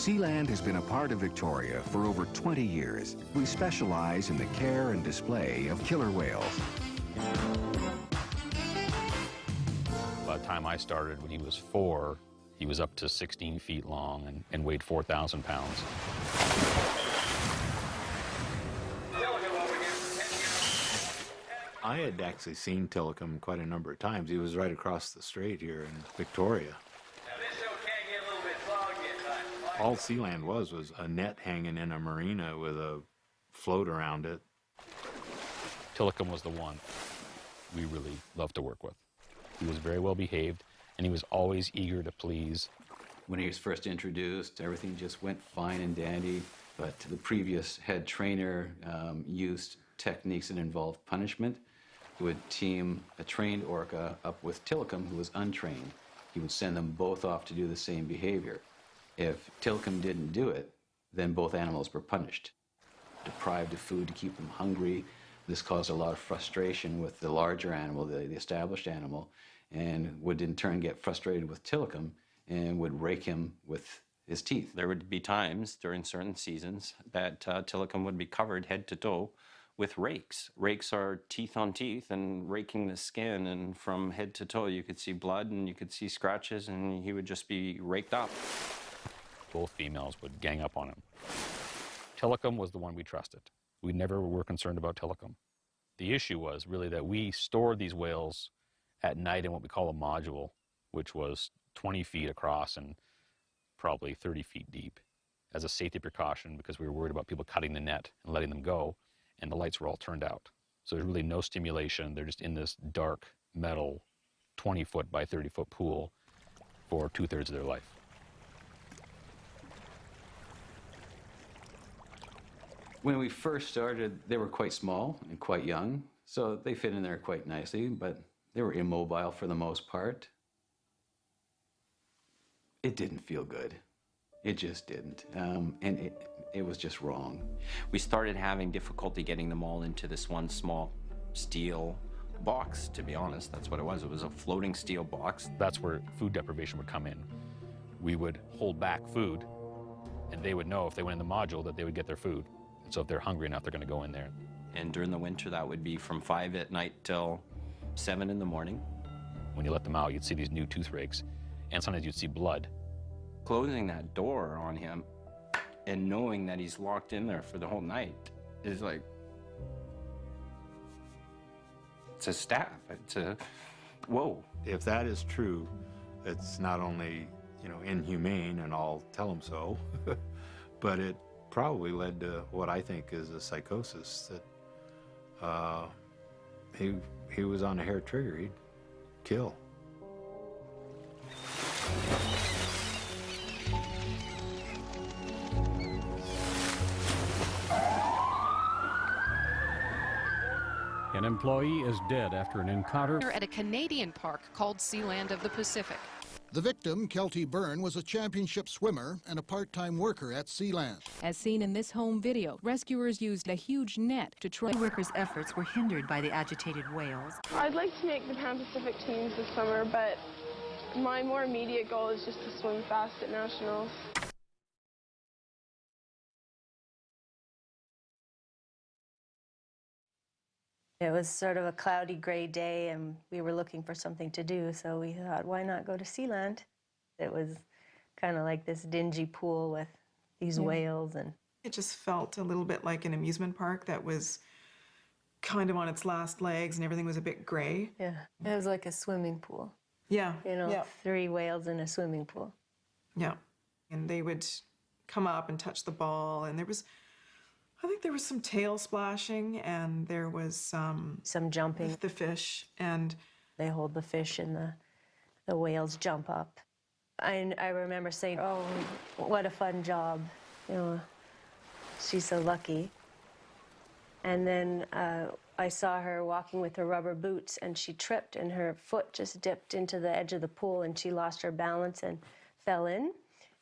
Sealand has been a part of Victoria for over 20 years. We specialize in the care and display of killer whales. By the time I started, when he was 4, he was up to 16 feet long and weighed 4,000 pounds. I had actually seen Tilikum quite a number of times. He was right across the strait here in Victoria. All Sealand was a net hanging in a marina with a float around it. Tilikum was the one we really loved to work with. He was very well behaved, and he was always eager to please. When he was first introduced, everything just went fine and dandy, but the previous head trainer used techniques that involved punishment. He would team a trained orca up with Tilikum, who was untrained. He would send them both off to do the same behavior. If Tilikum didn't do it, then both animals were punished. Deprived of food to keep them hungry. This caused a lot of frustration with the larger animal, the established animal, and would in turn get frustrated with Tilikum and would rake him with his teeth. There would be times during certain seasons that Tilikum would be covered head to toe with rakes. Rakes are teeth on teeth and raking the skin, and from head to toe you could see blood and you could see scratches, and he would just be raked up. Both females would gang up on him. Tilikum was the one we trusted. We never were concerned about Tilikum. The issue was really that we stored these whales at night in what we call a module, which was 20 feet across and probably 30 feet deep, as a safety precaution because we were worried about people cutting the net and letting them go, and the lights were all turned out. So there's really no stimulation. They're just in this dark metal 20-foot by 30-foot pool for 2/3 of their life. When we first started, they were quite small and quite young, so they fit in there quite nicely, but they were immobile for the most part. It didn't feel good. It just didn't, and it was just wrong. We started having difficulty getting them all into this one small steel box, to be honest. That's what it was. It was a floating steel box. That's where food deprivation would come in. We would hold back food, and they would know if they went in the module that they would get their food. And so if they're hungry enough, they're going to go in there. And during the winter, that would be from 5 at night till 7 in the morning. When you let them out, you'd see these new tooth rakes, and sometimes you'd see blood. Closing that door on him and knowing that he's locked in there for the whole night is like, it's a stab. It's a, whoa. If that is true, it's not only, inhumane, and I'll tell him so, but it probably led to what I think is a psychosis, that he was on a hair trigger. He'd kill. An employee is dead after an encounter at a Canadian park called Sealand of the Pacific. The victim, Keltie Byrne, was a championship swimmer and a part-time worker at Sealand. As seen in this home video, rescuers used a huge net to try. The workers' efforts were hindered by the agitated whales. I'd like to make the Pan-Pacific teams this summer, but my more immediate goal is just to swim fast at nationals. It was sort of a cloudy, gray day, and we were looking for something to do, so we thought, why not go to Sealand? It was kind of like this dingy pool with these whales. And it just felt a little bit like an amusement park that was kind of on its last legs, and everything was a bit gray. Yeah, it was like a swimming pool. Yeah. 3 whales in a swimming pool. Yeah, and they would come up and touch the ball, and I think there was some tail splashing, and there was some jumping. The fish, and they hold the fish, and the whales jump up. I remember saying, "Oh, what a fun job! She's so lucky." And then I saw her walking with her rubber boots, and she tripped, and her foot just dipped into the edge of the pool, and she lost her balance and fell in.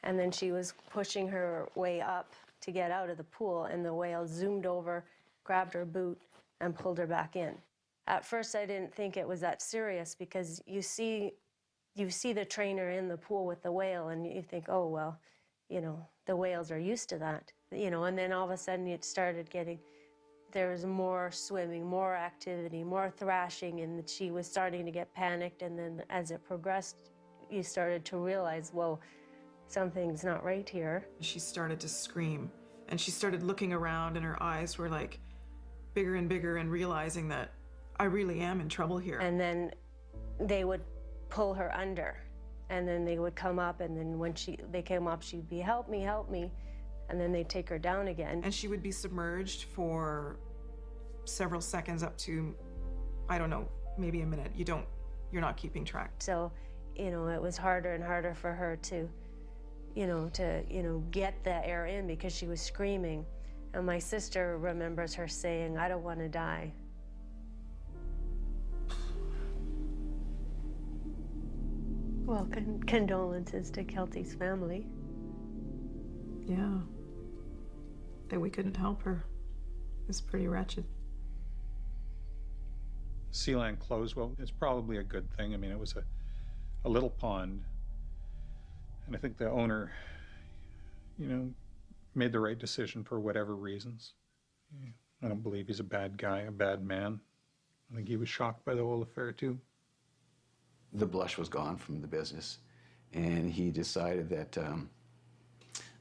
And then she was pushing her way up to get out of the pool, and the whale zoomed over, grabbed her boot, and pulled her back in. At first, I didn't think it was that serious, because you see the trainer in the pool with the whale, and you think, oh, well, you know, the whales are used to that, you know, and then all of a sudden it started getting, there was more swimming, more activity, more thrashing, and she was starting to get panicked, and then as it progressed, you started to realize, whoa, something's not right here. She started to scream, and she started looking around, and her eyes were like bigger and bigger, and realizing that I really am in trouble here. And then they would pull her under, and then they would come up, and then when they came up, she'd be, help me, and then they'd take her down again. And she would be submerged for several seconds, up to, I don't know, maybe a minute. You're not keeping track. So, you know, it was harder and harder for her to get the air in, because she was screaming. And my sister remembers her saying, I don't want to die. Well, condolences to Keltie's family. Yeah. That we couldn't help her. It was pretty wretched. Sealand closed. Well, it's probably a good thing. I mean, it was a little pond. And I think the owner, you know, made the right decision for whatever reasons. I don't believe he's a bad guy, a bad man. I think he was shocked by the whole affair, too. The blush was gone from the business, and he decided that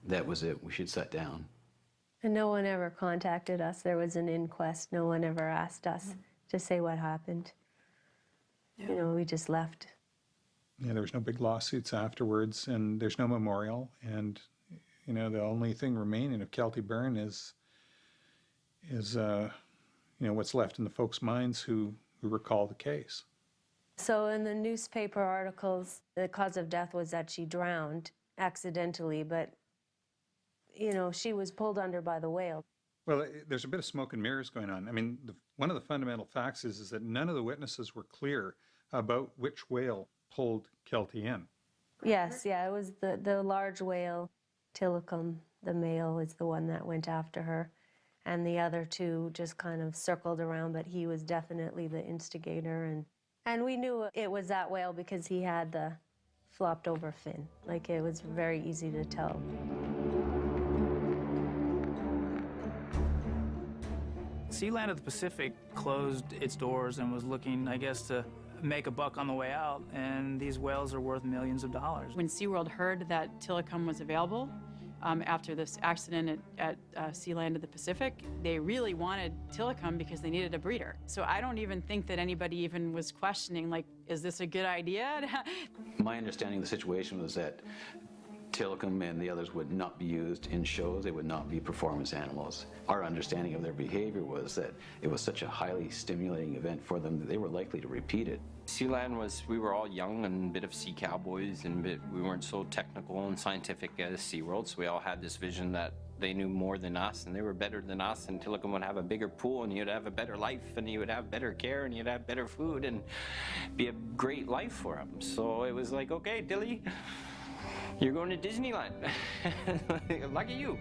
that was it. We should shut down. And no one ever contacted us. There was an inquest. No one ever asked us to say what happened. Yeah. You know, we just left. Yeah, there was no big lawsuits afterwards, and there's no memorial. And, you know, the only thing remaining of Keltie Byrne is you know, what's left in the folks' minds who recall the case. So in the newspaper articles, the cause of death was that she drowned accidentally, but, you know, she was pulled under by the whale. Well, there's a bit of smoke and mirrors going on. I mean, one of the fundamental facts is that none of the witnesses were clear about which whale pulled Keltie in. Yes, yeah, it was the large whale, Tilikum, the male, is the one that went after her. And the other two just kind of circled around, but he was definitely the instigator. And we knew it was that whale because he had the flopped over fin. Like, it was very easy to tell. Sealand of the Pacific closed its doors and was looking, I guess, to make a buck on the way out, and these whales are worth millions of dollars. When SeaWorld heard that Tilikum was available, after this accident at Sealand of the Pacific, they really wanted Tilikum because they needed a breeder. So I don't even think that anybody even was questioning, like, is this a good idea? My understanding of the situation was that Tilikum and the others would not be used in shows. They would not be performance animals. Our understanding of their behavior was that it was such a highly stimulating event for them that they were likely to repeat it. Sealand was, we were all young and a bit of sea cowboys, and we weren't so technical and scientific as SeaWorld, so we all had this vision that they knew more than us and they were better than us, and Tilikum would have a bigger pool and you'd have a better life and you would have better care and you'd have better food and be a great life for them. So it was like, okay, Tilly, you're going to Disneyland. Lucky you.